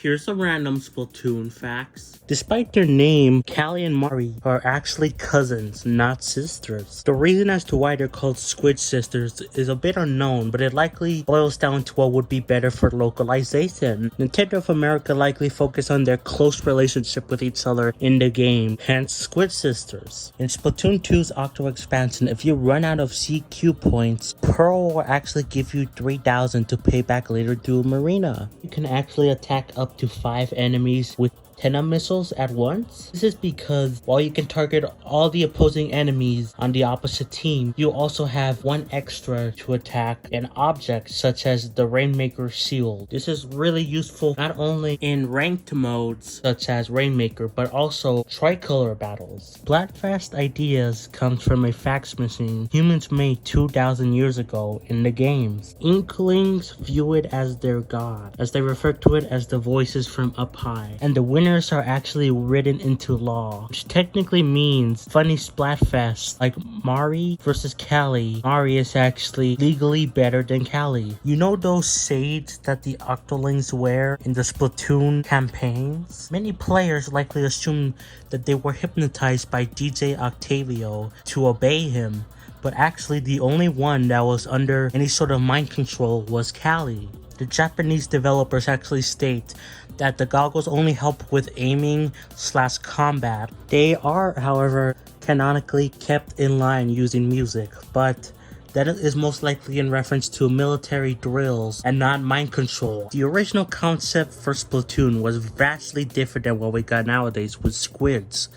Here's some random Splatoon facts. Despite their name, Callie and Mari are actually cousins, not sisters. The reason as to why they're called Squid Sisters is a bit unknown, but it likely boils down to what would be better for localization. Nintendo of America likely focused on their close relationship with each other in the game, hence Squid Sisters. In Splatoon 2's Octo expansion, if you run out of CQ points, Pearl will actually give you 3,000 to pay back later to Marina. You can actually attack up to 5 enemies with 10 missiles at once. This is because while you can target all the opposing enemies on the opposite team, you also have one extra to attack an object such as the Rainmaker Shield. This is really useful not only in ranked modes such as Rainmaker, but also tricolor battles. Splatfest ideas comes from a fax machine humans made 2,000 years ago in the games. Inklings view it as their god, as they refer to it as the voices from up high, and the winners are actually written into law, which technically means funny Splatfest like Mari versus Callie. Mari is actually legally better than Callie. You know those shades that the Octolings wear in the Splatoon campaigns? Many players likely assume that they were hypnotized by DJ Octavio to obey him, but actually the only one that was under any sort of mind control was Callie. The Japanese developers actually state that the goggles only help with aiming/combat. They are, however, canonically kept in line using music, but that is most likely in reference to military drills and not mind control. The original concept for Splatoon was vastly different than what we got nowadays with squids.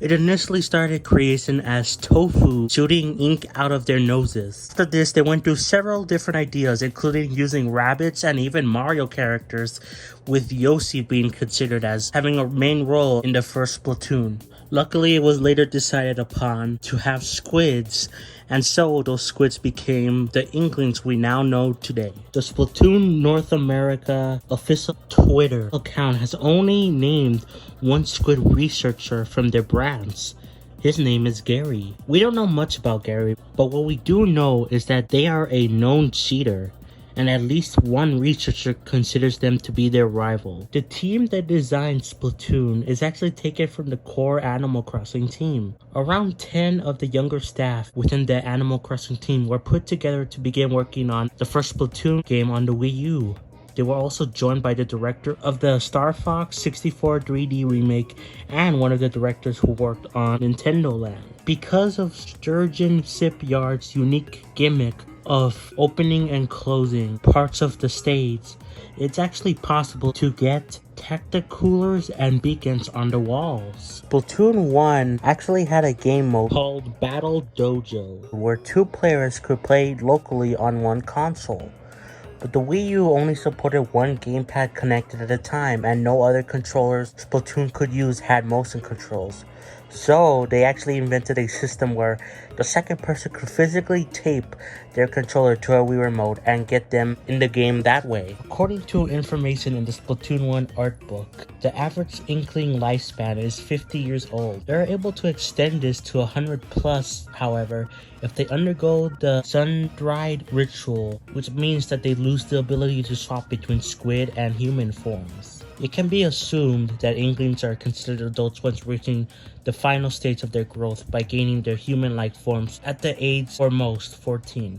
It initially started creation as tofu shooting ink out of their noses. After this, they went through several different ideas, including using rabbits and even Mario characters, with Yoshi being considered as having a main role in the first Splatoon. Luckily, it was later decided upon to have squids, and so those squids became the Inklings we now know today. The Splatoon North America official Twitter account has only named one squid researcher from their brands. His name is Gary. We don't know much about Gary, but what we do know is that they are a known cheater, and at least one researcher considers them to be their rival. The team that designed Splatoon is actually taken from the core Animal Crossing team. Around 10 of the younger staff within the Animal Crossing team were put together to begin working on the first Splatoon game on the Wii U. They were also joined by the director of the Star Fox 64 3D remake and one of the directors who worked on Nintendo Land. Because of Sturgeon Shipyard's unique gimmick of opening and closing parts of the stage, it's actually possible to get tacticoolers and beacons on the walls. Splatoon 1 actually had a game mode called Battle Dojo, where 2 players could play locally on one console. But the Wii U only supported one gamepad connected at a time, and no other controllers Splatoon could use had motion controls. So they actually invented a system where the second person could physically tape their controller to a Wii remote and get them in the game that way. According to information in the Splatoon 1 art book, the average Inkling lifespan is 50 years old. They're able to extend this to 100 plus, however, if they undergo the sun-dried ritual, which means that they lose the ability to swap between squid and human forms. It can be assumed that Inklings are considered adults once reaching the final stage of their growth by gaining their human-like forms at the age, or most, 14.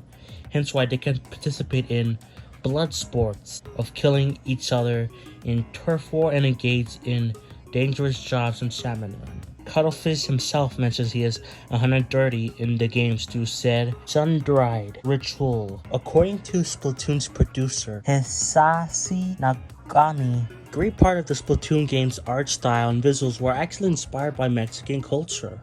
Hence why they can participate in blood sports of killing each other in turf war and engage in dangerous jobs in Shaman Run. Cuttlefish himself mentions he is 130 in the games through said sun-dried ritual. According to Splatoon's producer, Hisashi Nagami, great part of the Splatoon game's art style and visuals were actually inspired by Mexican culture.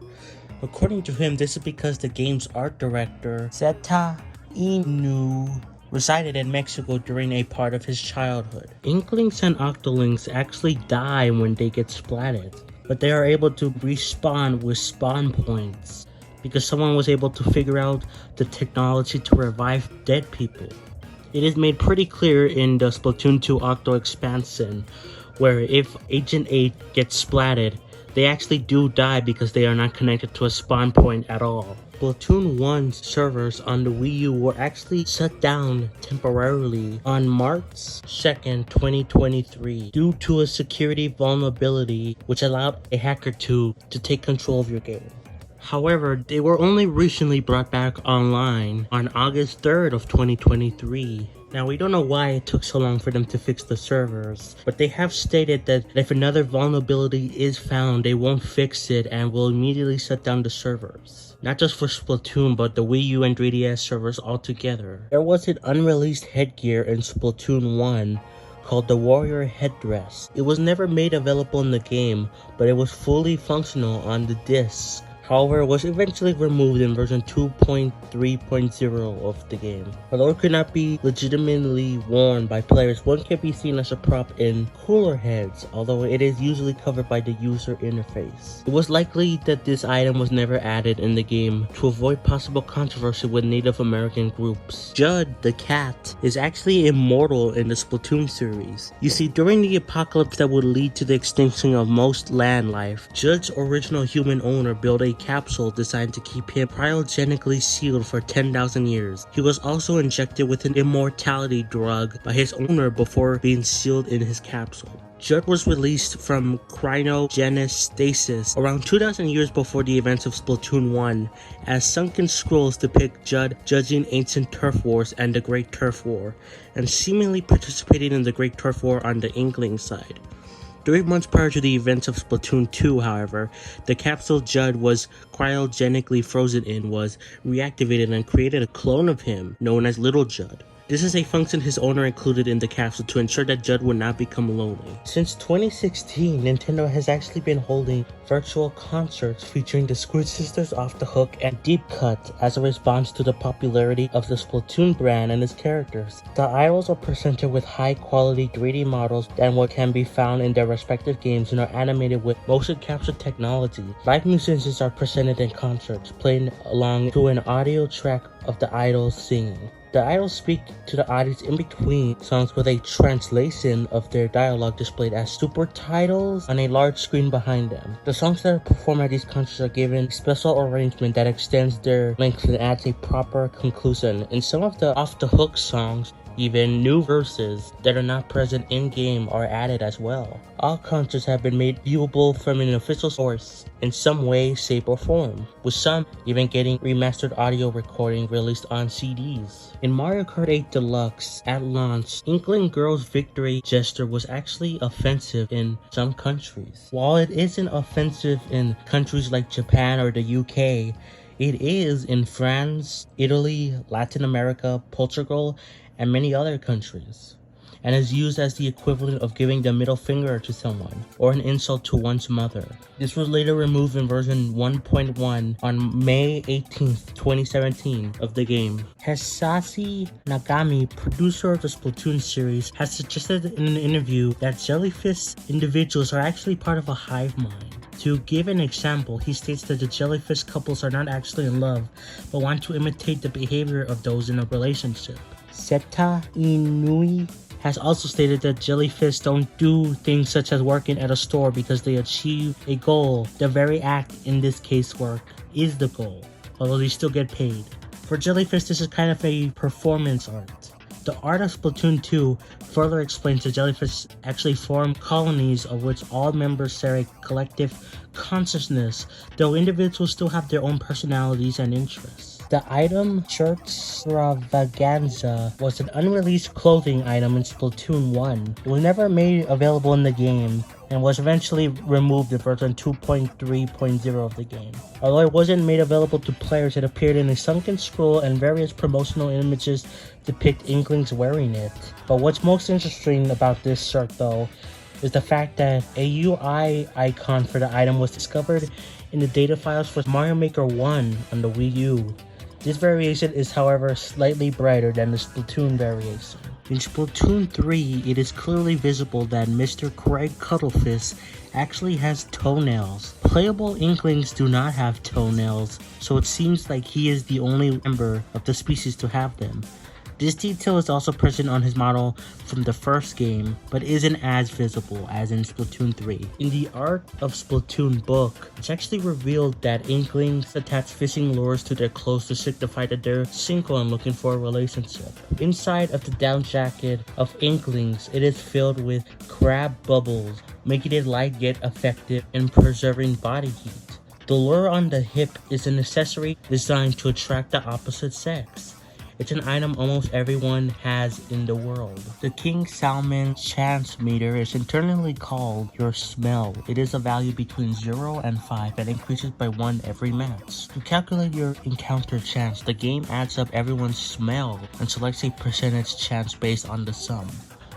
According to him, this is because the game's art director, Zeta Inu, resided in Mexico during a part of his childhood. Inklings and Octolings actually die when they get splatted, but they are able to respawn with spawn points because someone was able to figure out the technology to revive dead people. It is made pretty clear in the Splatoon 2 Octo expansion, where if Agent 8 gets splatted, they actually do die because they are not connected to a spawn point at all. Splatoon 1's servers on the Wii U were actually shut down temporarily on March 2nd, 2023 due to a security vulnerability which allowed a hacker to take control of your game. However, they were only recently brought back online on August 3rd of 2023. Now, we don't know why it took so long for them to fix the servers, but they have stated that if another vulnerability is found, they won't fix it and will immediately shut down the servers. Not just for Splatoon, but the Wii U and 3DS servers altogether. There was an unreleased headgear in Splatoon 1 called the Warrior Headdress. It was never made available in the game, but it was fully functional on the disc. However, it was eventually removed in version 2.3.0 of the game. Although it could not be legitimately worn by players, one can be seen as a prop in cooler heads, although it is usually covered by the user interface. It was likely that this item was never added in the game to avoid possible controversy with Native American groups. Judd the cat is actually immortal in the Splatoon series. You see, during the apocalypse that would lead to the extinction of most land life, Judd's original human owner built a capsule designed to keep him cryogenically sealed for 10,000 years. He was also injected with an immortality drug by his owner before being sealed in his capsule. Judd was released from cryogenic stasis around 2,000 years before the events of Splatoon 1, as sunken scrolls depict Judd judging ancient turf wars and the Great Turf War, and seemingly participating in the Great Turf War on the Inkling side. 3 months prior to the events of Splatoon 2, however, the capsule Judd was cryogenically frozen in was reactivated and created a clone of him known as Little Judd. This is a function his owner included in the capsule to ensure that Judd would not become lonely. Since 2016, Nintendo has actually been holding virtual concerts featuring the Squid Sisters Off the Hook and Deep Cut as a response to the popularity of the Splatoon brand and its characters. The idols are presented with high quality 3D models than what can be found in their respective games and are animated with motion capture technology. Live musicians are presented in concerts, playing along to an audio track of the idols singing. The idols speak to the audience in between songs with a translation of their dialogue displayed as super titles on a large screen behind them. The songs that are performed at these concerts are given a special arrangement that extends their length and adds a proper conclusion. In some of the Off the Hook songs, even new verses that are not present in-game are added as well. All concerts have been made viewable from an official source in some way, shape, or form, with some even getting remastered audio recording released on CDs. In Mario Kart 8 Deluxe, at launch, Inkling Girl's victory gesture was actually offensive in some countries. While it isn't offensive in countries like Japan or the UK, it is in France, Italy, Latin America, Portugal, and many other countries, and is used as the equivalent of giving the middle finger to someone, or an insult to one's mother. This was later removed in version 1.1 on May 18th, 2017 of the game. Hisashi Nagami, producer of the Splatoon series, has suggested in an interview that jellyfish individuals are actually part of a hive mind. To give an example, he states that the jellyfish couples are not actually in love, but want to imitate the behavior of those in a relationship. Seta Inui has also stated that jellyfish don't do things such as working at a store because they achieve a goal. The very act in this case work is the goal, although they still get paid. For jellyfish, this is kind of a performance art. The art of Splatoon 2 further explains that jellyfish actually form colonies of which all members share a collective consciousness, though individuals still have their own personalities and interests. The item Shirt Extravaganza was an unreleased clothing item in Splatoon 1. It was never made available in the game and was eventually removed in version 2.3.0 of the game. Although it wasn't made available to players, it appeared in a sunken scroll and various promotional images depict Inklings wearing it. But what's most interesting about this shirt though is the fact that a UI icon for the item was discovered in the data files for Mario Maker 1 on the Wii U. This variation is however slightly brighter than the Splatoon variation. In Splatoon 3, it is clearly visible that Mr. Craig Cuttlefish actually has toenails. Playable Inklings do not have toenails, so it seems like he is the only member of the species to have them. This detail is also present on his model from the first game, but isn't as visible as in Splatoon 3. In the Art of Splatoon book, it's actually revealed that Inklings attach fishing lures to their clothes to signify that they're single and looking for a relationship. Inside of the down jacket of Inklings, it is filled with crab bubbles, making it light yet effective in preserving body heat. The lure on the hip is an accessory designed to attract the opposite sex. It's an item almost everyone has in the world. The King Salmon chance meter is internally called your smell. It is a value between 0 and 5 and increases by 1 every match. To calculate your encounter chance, the game adds up everyone's smell and selects a percentage chance based on the sum.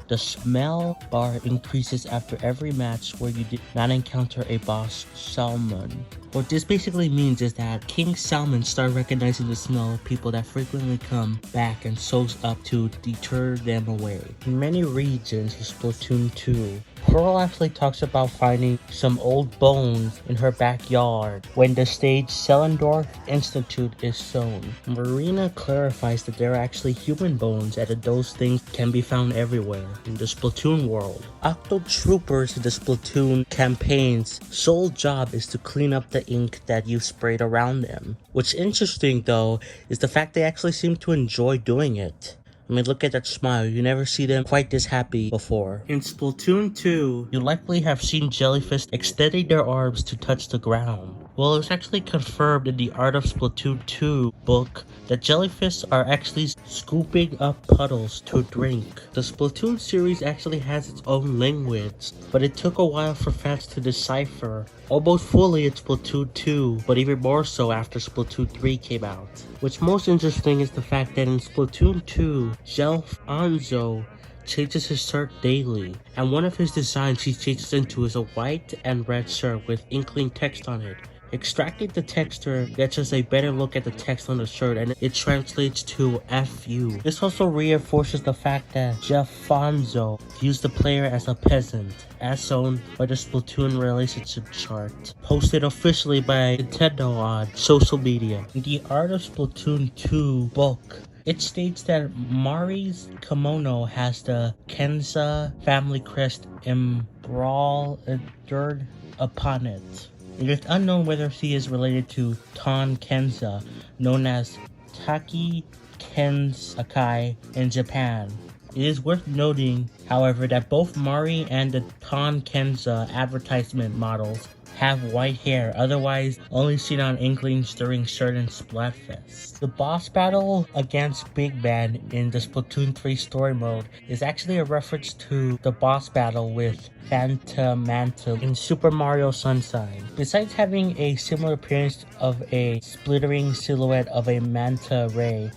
The smell bar increases after every match where you did not encounter a boss salmon. What this basically means is that King Salmon start recognizing the smell of people that frequently come back and soaks up to deter them away. In many regions of Splatoon 2, Pearl actually talks about finding some old bones in her backyard when the stage Selendorf Institute is shown. Marina clarifies that there are actually human bones and that those things can be found everywhere in the Splatoon world. Octo Troopers in the Splatoon campaign's sole job is to clean up the ink that you sprayed around them. What's interesting though is the fact they actually seem to enjoy doing it. I mean, look at that smile. You never see them quite this happy before. In Splatoon 2, you likely have seen jellyfish extending their arms to touch the ground. Well, it's actually confirmed in the Art of Splatoon 2 book that jellyfish are actually scooping up puddles to drink. The Splatoon series actually has its own language, but it took a while for fans to decipher. Almost fully in Splatoon 2, but even more so after Splatoon 3 came out. What's most interesting is the fact that in Splatoon 2, Gelfanzo changes his shirt daily, and one of his designs he changes into is a white and red shirt with Inkling text on it. Extracting the texture gets us a better look at the text on the shirt, and it translates to FU. This also reinforces the fact that Gelfanzo views the player as a peasant, as shown by the Splatoon relationship chart, posted officially by Nintendo on social media. In the Art of Splatoon 2 book, it states that Mari's kimono has the Kenza family crest embroidered upon it. It is unknown whether she is related to Ton Kenza, known as Taki Kensakai in Japan. It is worth noting, however, that both Mari and the Ton Kenza advertisement models have white hair, otherwise only seen on Inklings during certain Splatfests. The boss battle against Big Man in the Splatoon 3 story mode is actually a reference to the boss battle with Phantomanta in Super Mario Sunshine. Besides having a similar appearance of a splittering silhouette of a manta ray,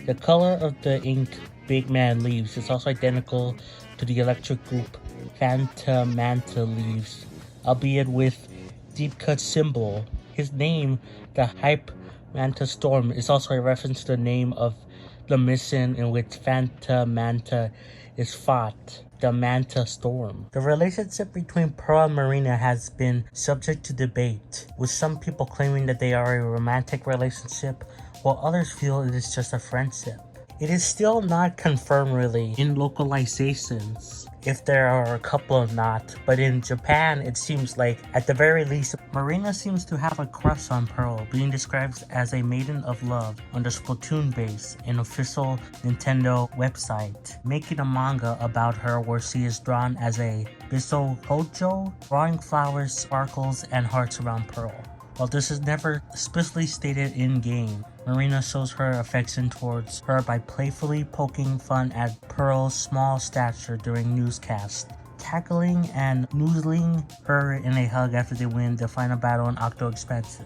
the color of the ink Big Man leaves is also identical to the electric group Phantomanta leaves, albeit with deep cut symbol. His name, the Hype Manta Storm, is also a reference to the name of the mission in which Phantomanta is fought, the Manta Storm. The relationship between Pearl and Marina has been subject to debate, with some people claiming that they are a romantic relationship, while others feel it is just a friendship. It is still not confirmed really in localizations, if there are a couple or not, but in Japan it seems like, at the very least, Marina seems to have a crush on Pearl, being described as a maiden of love on the Splatoon base, an official Nintendo website, making a manga about her where she is drawn as a Bisohojo, drawing flowers, sparkles, and hearts around Pearl. While this is never explicitly stated in-game, Marina shows her affection towards her by playfully poking fun at Pearl's small stature during newscasts, tackling and noodling her in a hug after they win the final battle in Octo Expansion,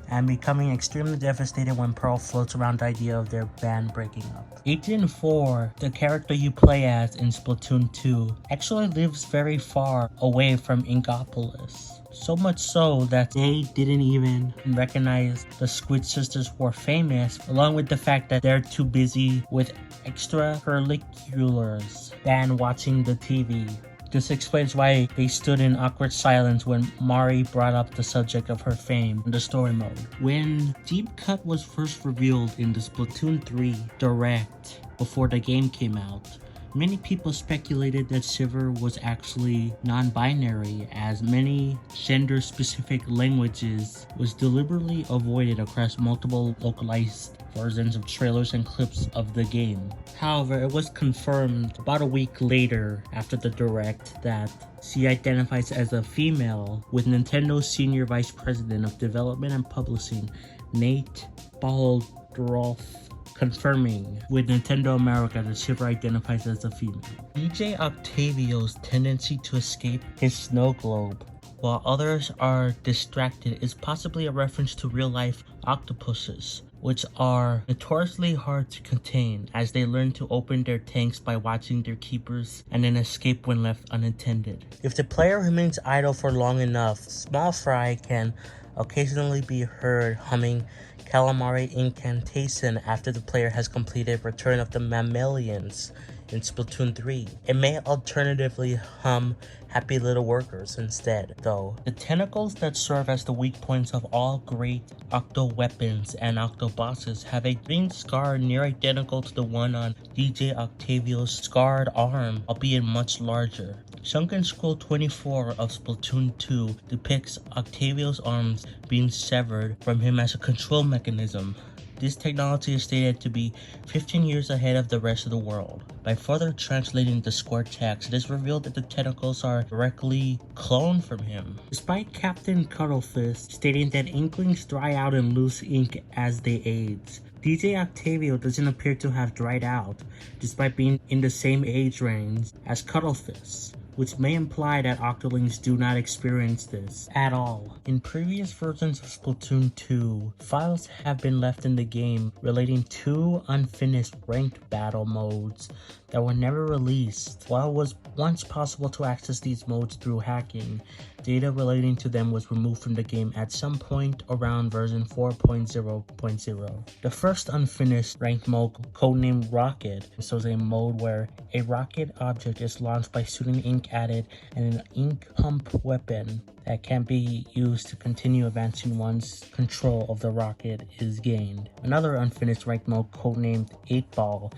and becoming extremely devastated when Pearl floats around the idea of their band breaking up. Agent 4, the character you play as in Splatoon 2, actually lives very far away from Inkopolis. So much so that they didn't even recognize the Squid Sisters were famous, along with the fact that they're too busy with extracurriculars than watching the TV. This explains why they stood in awkward silence when Mari brought up the subject of her fame in the story mode. When Deep Cut was first revealed in the Splatoon 3 Direct, before the game came out. Many people speculated that Sivir was actually non-binary, as many gender-specific languages was deliberately avoided across multiple localized versions of trailers and clips of the game. However, it was confirmed about a week later after the direct that she identifies as a female, with Nintendo's Senior Vice President of Development and Publishing, Nate Balderoff, confirming with Nintendo America that Sivir identifies as a female. DJ Octavio's tendency to escape his snow globe while others are distracted is possibly a reference to real-life octopuses, which are notoriously hard to contain, as they learn to open their tanks by watching their keepers and then escape when left unattended. If the player remains idle for long enough, Small Fry can occasionally be heard humming Calamari Incantation after the player has completed Return of the Mammalians in Splatoon 3. It may alternatively hum Happy Little Workers instead, though. The tentacles that serve as the weak points of all great octo weapons and octo bosses have a green scar near identical to the one on DJ Octavio's scarred arm, albeit much larger. Sunken Scroll 24 of Splatoon 2 depicts Octavio's arms being severed from him as a control mechanism. This technology is stated to be 15 years ahead of the rest of the world. By further translating the square text, it is revealed that the tentacles are directly cloned from him. Despite Captain Cuddlefist stating that inklings dry out and lose ink as they age, DJ Octavio doesn't appear to have dried out, despite being in the same age range as Cuddlefist, which may imply that Octolings do not experience this at all. In previous versions of Splatoon 2, files have been left in the game relating to unfinished ranked battle modes that were never released. While it was once possible to access these modes through hacking, data relating to them was removed from the game at some point around version 4.0.0. The first unfinished ranked mode, codenamed Rocket, shows a mode where a rocket object is launched by shooting ink at it and an ink pump weapon that can be used to continue advancing once control of the rocket is gained. Another unfinished ranked mode, codenamed 8-Ball,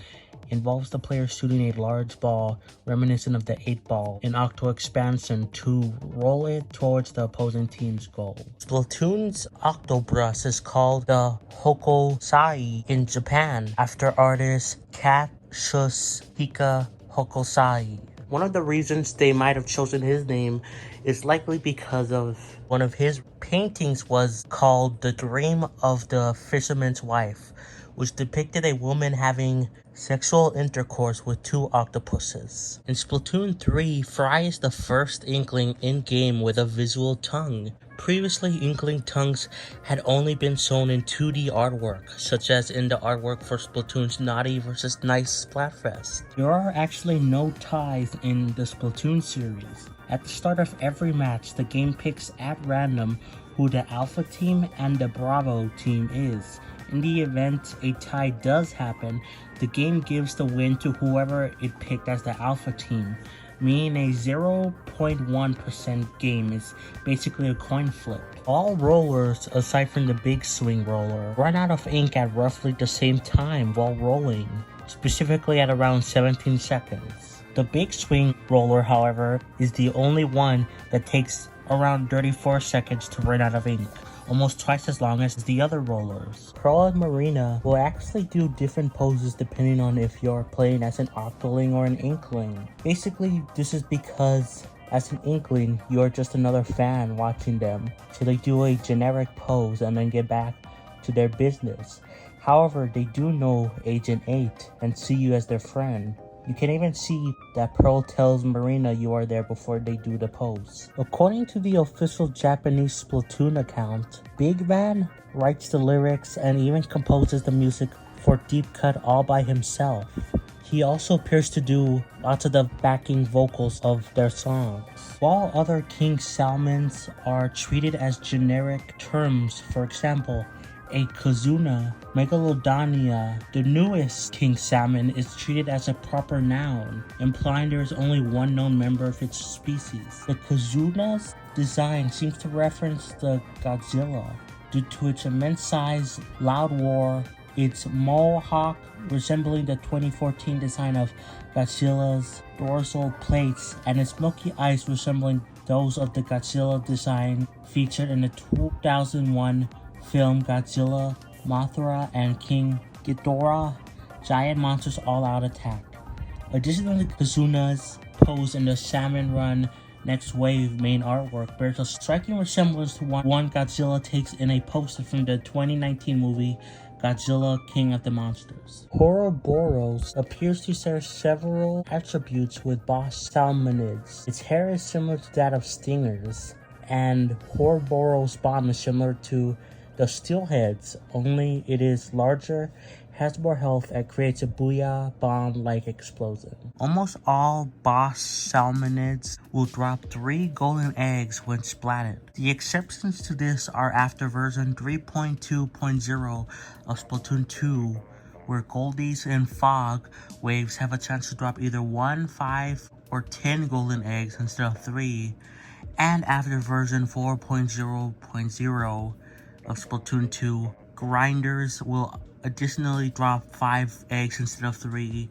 involves the player shooting a large ball reminiscent of the 8-Ball in Octo Expansion to roll it towards the opposing team's goal. Splatoon's Octobrush is called the Hokosai in Japan after artist Katsuhika Hokosai. One of the reasons they might have chosen his name is likely because of one of his paintings was called The Dream of the Fisherman's Wife, which depicted a woman having sexual intercourse with two octopuses. In Splatoon 3, Fry is the first Inkling in-game with a visual tongue. Previously, Inkling tongues had only been shown in 2D artwork, such as in the artwork for Splatoon's Naughty vs. Nice Splatfest. There are actually no ties in the Splatoon series. At the start of every match, the game picks at random who the Alpha team and the Bravo team is. In the event a tie does happen, the game gives the win to whoever it picked as the Alpha team, meaning a 0.1% game is basically a coin flip. All rollers, aside from the big swing roller, run out of ink at roughly the same time while rolling, specifically at around 17 seconds. The big swing roller, however, is the only one that takes around 34 seconds to run out of ink, almost twice as long as the other rollers. Pearl and Marina will actually do different poses depending on if you're playing as an Octoling or an Inkling. Basically, this is because as an Inkling, you're just another fan watching them, so they do a generic pose and then get back to their business. However, they do know Agent 8 and see you as their friend. You can even see that Pearl tells Marina you are there before they do the pose. According to the official Japanese Splatoon account, Big Man writes the lyrics and even composes the music for Deep Cut all by himself. He also appears to do lots of the backing vocals of their songs. While other King Salmons are treated as generic terms, for example, a Kazuna Megalodonia, the newest king salmon, is treated as a proper noun, implying there is only one known member of its species. The Kazuna's design seems to reference the Godzilla due to its immense size, loud roar, its mohawk resembling the 2014 design of Godzilla's dorsal plates, and its milky eyes resembling those of the Godzilla design featured in the 2001 film Godzilla, Mothra, and King Ghidorah, Giant Monsters All-Out Attack. Additionally, Kazuna's pose in the Salmon Run Next Wave main artwork bears a striking resemblance to one Godzilla takes in a poster from the 2019 movie Godzilla King of the Monsters. Ouroboros appears to share several attributes with boss salmonids. Its hair is similar to that of stingers, and Ouroboros' bomb is similar to the steelheads, only it is larger, has more health, and creates a booyah bomb-like explosion. Almost all boss salmonids will drop 3 golden eggs when splatted. The exceptions to this are after version 3.2.0 of Splatoon 2, where Goldies and Fog waves have a chance to drop either 1, 5, or 10 golden eggs instead of 3, and after version 4.0.0 of Splatoon 2, Grinders will additionally drop 5 eggs instead of 3,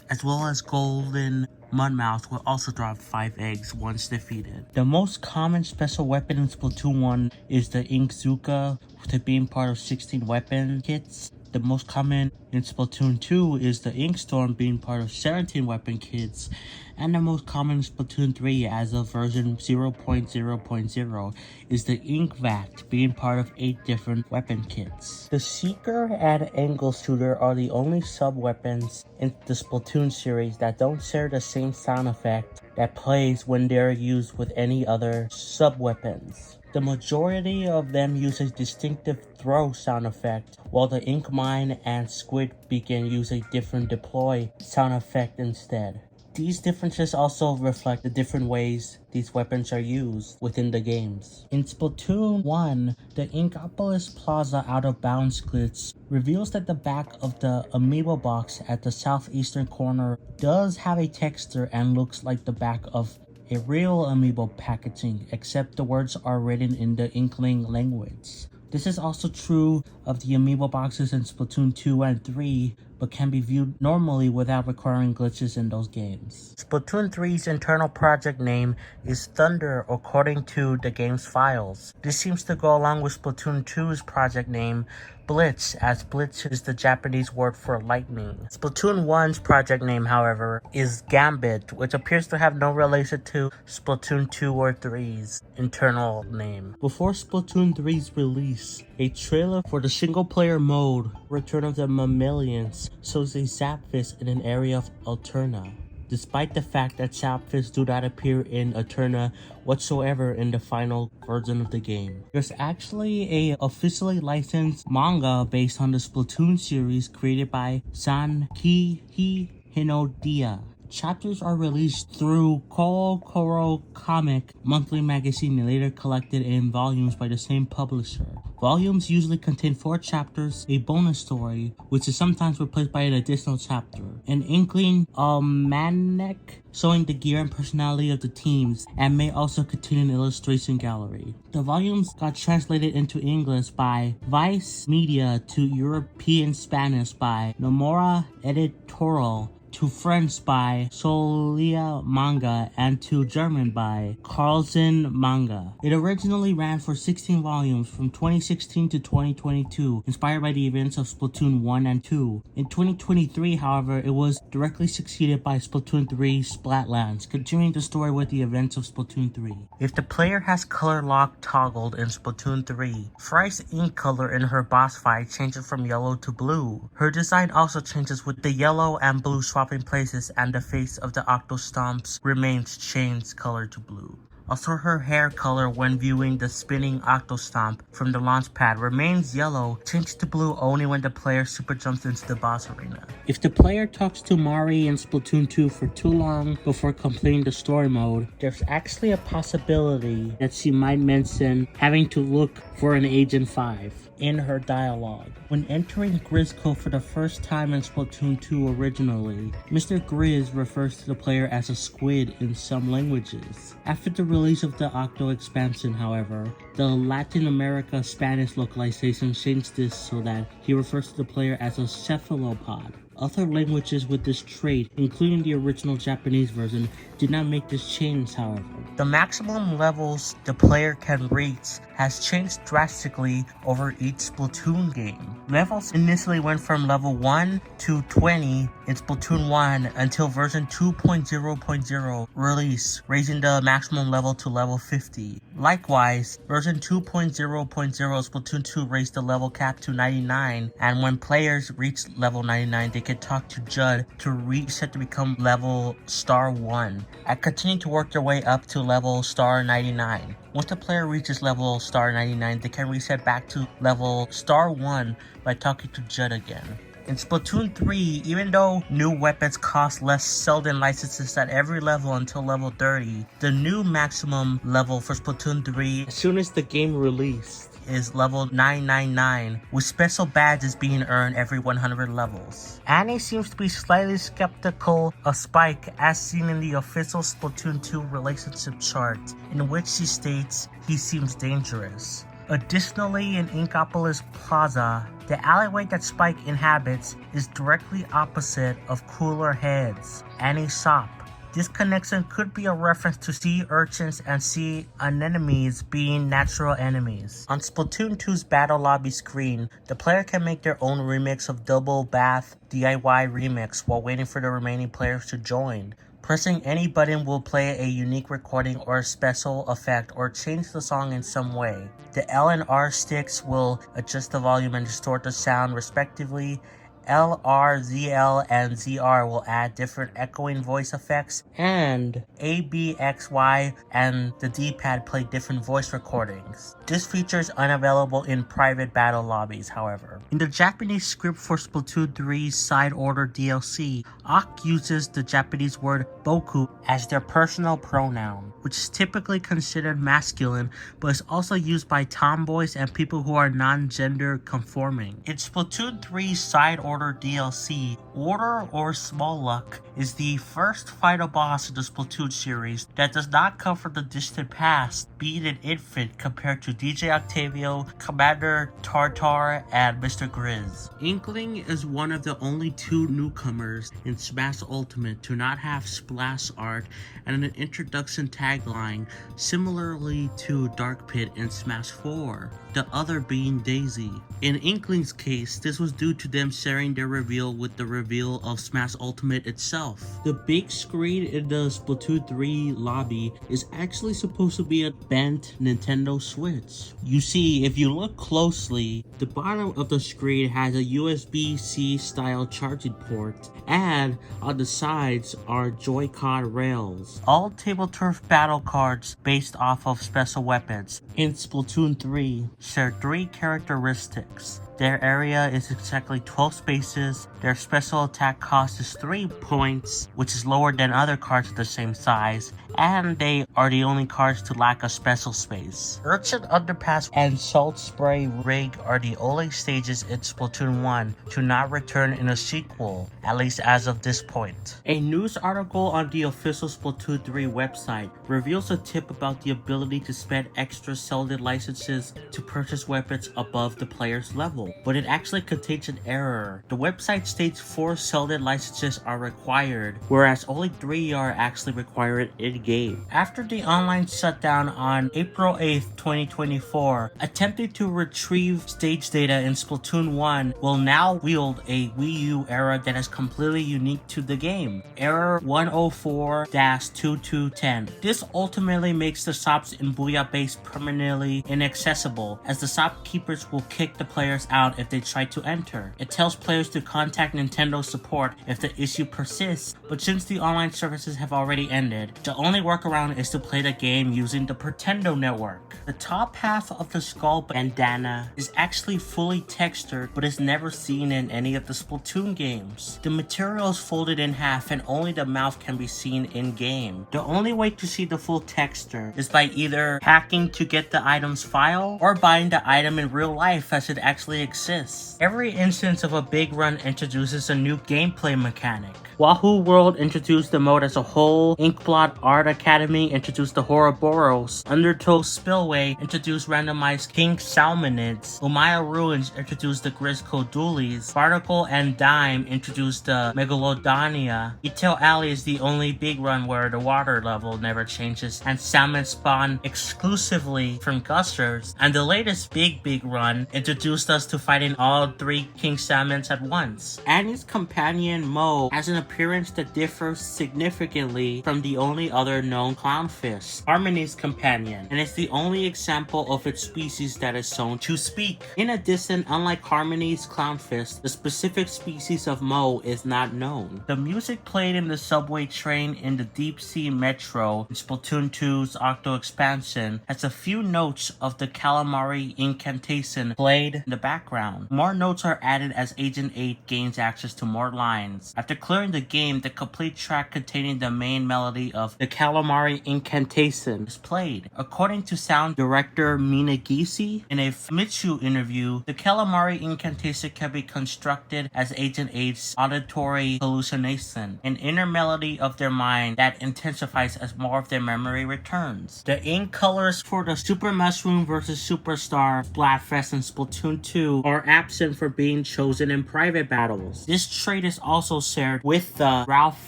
as well as Golden Mudmouth will also drop 5 eggs once defeated. The most common special weapon in Splatoon 1 is the Inkzooka, with it being part of 16 weapon kits. The most common in Splatoon 2 is the Inkstorm, being part of 17 weapon kits, and the most common in Splatoon 3 as of version 0.0.0 is the Inkvat, being part of 8 different weapon kits. The Seeker and Angle Shooter are the only sub-weapons in the Splatoon series that don't share the same sound effect that plays when they're used with any other sub-weapons. The majority of them use a distinctive throw sound effect, while the Ink Mine and Squid Beacon use a different deploy sound effect instead. These differences also reflect the different ways these weapons are used within the games. In Splatoon 1, the Inkopolis Plaza Out of Bounds glitch reveals that the back of the amiibo box at the southeastern corner does have a texture and looks like the back of a real amiibo packaging, except the words are written in the Inkling language. This is also true of the amiibo boxes in Splatoon 2 and 3, but can be viewed normally without requiring glitches in those games. Splatoon 3's internal project name is Thunder according to the game's files. This seems to go along with Splatoon 2's project name Blitz, as Blitz is the Japanese word for lightning. Splatoon 1's project name, however, is Gambit, which appears to have no relation to Splatoon 2 or 3's internal name. Before Splatoon 3's release, a trailer for the single-player mode, Return of the Mammalians, shows a Zapfish in an area of Alterna, despite the fact that Zapfish do not appear in Alterna whatsoever in the final version of the game. There's actually a officially licensed manga based on the Splatoon series created by Sankihi Hinodia. Chapters are released through Kokoro Comic monthly magazine and later collected in volumes by the same publisher. Volumes usually contain 4 chapters, a bonus story, which is sometimes replaced by an additional chapter, an Inkling almanac showing the gear and personality of the teams, and may also contain an illustration gallery. The volumes got translated into English by Vice Media, to European Spanish by Nomura Editorial, to French by Solia Manga, and to German by Carlsen Manga. It originally ran for 16 volumes from 2016 to 2022, inspired by the events of Splatoon 1 and 2. In 2023, however, it was directly succeeded by Splatoon 3 Splatlands, continuing the story with the events of Splatoon 3. If the player has color lock toggled in Splatoon 3, Fry's ink color in her boss fight changes from yellow to blue. Her design also changes with the yellow and blue swapping places, and the face of the Octostomps remains changed color to blue. Also, her hair color when viewing the spinning Octostomp from the launch pad remains yellow, changed to blue only when the player super jumps into the boss arena. If the player talks to Mari in Splatoon 2 for too long before completing the story mode, there's actually a possibility that she might mention having to look for an Agent 5 in her dialogue. When entering Grizzco for the first time in Splatoon 2 originally, Mr. Grizz refers to the player as a squid in some languages. After the release release of the Octo expansion, however, the Latin America Spanish localization changed this so that he refers to the player as a cephalopod. Other languages with this trait, including the original Japanese version, did not make this change, however. The maximum levels the player can reach has changed drastically over each Splatoon game. Levels initially went from level 1 to 20 in Splatoon 1 until version 2.0.0 release, raising the maximum level to level 50. Likewise, version 2.0.0 Splatoon 2 raised the level cap to 99, and when players reach level 99, they can talk to Judd to reset to become level star 1, and continue to work their way up to level star 99. Once the player reaches level star 99, they can reset back to level star 1 by talking to Judd again. In Splatoon 3, even though new weapons cost less Zelda licenses at every level until level 30, the new maximum level for Splatoon 3, as soon as the game released, is level 999, with special badges being earned every 100 levels. Annie seems to be slightly skeptical of Spike, as seen in the official Splatoon 2 relationship chart, in which she states he seems dangerous. Additionally, in Inkopolis Plaza, the alleyway that Spike inhabits is directly opposite of Cooler Heads, Annie's shop. This connection could be a reference to sea urchins and sea anemones being natural enemies. On Splatoon 2's Battle Lobby screen, the player can make their own remix of Double Bath DIY Remix while waiting for the remaining players to join. Pressing any button will play a unique recording or a special effect or change the song in some way. The L and R sticks will adjust the volume and distort the sound respectively. L, R, ZL, and ZR will add different echoing voice effects, and A, B, X, Y, and the D-pad play different voice recordings. This feature is unavailable in private battle lobbies, however. In the Japanese script for Splatoon 3's Side Order DLC, Ock uses the Japanese word boku as their personal pronoun, which is typically considered masculine, but is also used by tomboys and people who are non-gender conforming. In Splatoon 3's Side Order DLC, Order or Small Luck is the first final boss in the Splatoon series that does not come from the distant past, being an infant compared to DJ Octavio, Commander Tartar, and Mr. Grizz. Inkling is one of the only two newcomers in Smash Ultimate to not have splash art and an introduction tagline similarly to Dark Pit in Smash 4, the other being Daisy. In Inkling's case, this was due to them sharing their reveal with the reveal of Smash Ultimate itself. The big screen in the Splatoon 3 lobby is actually supposed to be a bent Nintendo Switch. You see, if you look closely, the bottom of the screen has a USB-C style charging port, and on the sides are Joy-Con rails. All Table Turf battle cards based off of special weapons in Splatoon 3 share three characteristics. Their area is exactly 12 spaces, their special attack cost is 3 points, which is lower than other cards of the same size, and they are the only cards to lack a special space. Urchin Underpass and Salt Spray Rig are the only stages in Splatoon 1 to not return in a sequel, at least as of this point. A news article on the official Splatoon 3 website reveals a tip about the ability to spend extra Zelda licenses to purchase weapons above the player's level, but it actually contains an error. The website states 4 Zelda licenses are required, whereas only 3 are actually required in-game. After the online shutdown on April 8th, 2024, attempting to retrieve stage data in Splatoon 1 will now wield a Wii U error that is completely unique to the game. Error 104-2210. This ultimately makes the shops in Booyah Base permanently inaccessible, as the shopkeepers will kick the players out if they try to enter. It tells players to contact Nintendo support if the issue persists, but since the online services have already ended, the only workaround is to play the game using the Pretendo network. The top half of the skull bandana is actually fully textured, but is never seen in any of the Splatoon games. The material is folded in half and only the mouth can be seen in-game. The only way to see the full texture is by either hacking to get the item's file or buying the item in real life as it actually exists. Every instance of a big run entered introduces a new gameplay mechanic. Wahoo World introduced the mode as a whole, Inkblot Art Academy introduced the Ouroboros, Undertow Spillway introduced randomized King Salmonids, Umaya Ruins introduced the Grizzco Dualies, Barnacle and Dime introduced the Megalodonia, Etail Alley is the only big run where the water level never changes and salmon spawn exclusively from gushers, and the latest big run introduced us to fighting all 3 King Salmons at once. Annie's companion Mo has an appearance that differs significantly from the only other known clownfish, Harmony's companion, and it's the only example of its species that is shown to speak. In addition, unlike Harmony's clownfish, the specific species of Mo is not known. The music played in the subway train in the Deep Sea Metro in Splatoon 2's Octo expansion has a few notes of the Calamari incantation played in the background. More notes are added as Agent 8 gains access to more lines. After clearing the game, the complete track containing the main melody of the Calamari incantation is played. According to sound director Minagisi, in a Famitsu interview, the Calamari incantation can be constructed as Agent 8's auditory hallucination, an inner melody of their mind that intensifies as more of their memory returns. The ink colors for the Super Mushroom vs. Superstar, Splatfest, and Splatoon 2 are absent for being chosen in private battles. This trait is also shared with the Ralph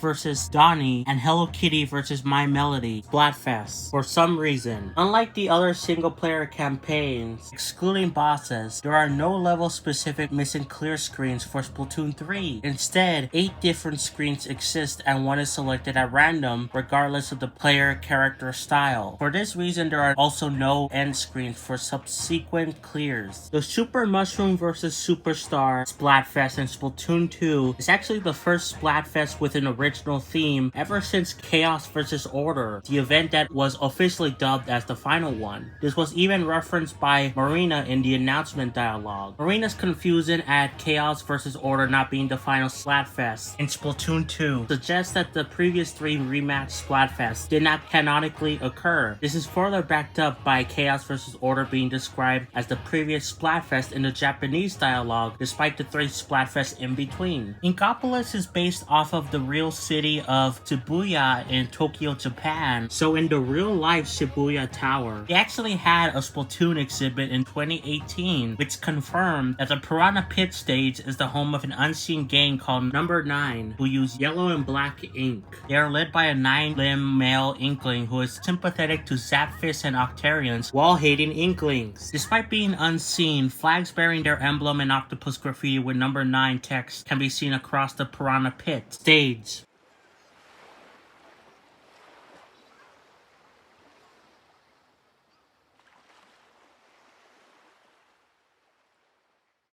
vs. Donnie and Hello Kitty vs. My Melody Splatfest for some reason. Unlike the other single-player campaigns, excluding bosses, there are no level-specific missing clear screens for Splatoon 3. Instead, 8 different screens exist and one is selected at random regardless of the player character style. For this reason, there are also no end screens for subsequent clears. The Super Mushroom vs. Superstar, Splatfest, and Splatoon 2 is actually the first Splatfest with an original theme ever since Chaos vs. Order, the event that was officially dubbed as the final one. This was even referenced by Marina in the announcement dialogue. Marina's confusion at Chaos vs. Order not being the final Splatfest in Splatoon 2 suggests that the previous 3 rematch Splatfests did not canonically occur. This is further backed up by Chaos vs. Order being described as the previous Splatfest in the Japanese dialogue, despite the 3 Splatfests in between. Inkopolis is based off of the real city of Shibuya in Tokyo, Japan, so in the real-life Shibuya Tower. They actually had a Splatoon exhibit in 2018, which confirmed that the Piranha Pit stage is the home of an unseen gang called Number 9, who use yellow and black ink. They are led by a 9-limb male inkling who is sympathetic to Zapfish and Octarians while hating inklings. Despite being unseen, flags bearing their emblem and octopus graffiti with Number 9 text can be seen across the Piranha Pit stage.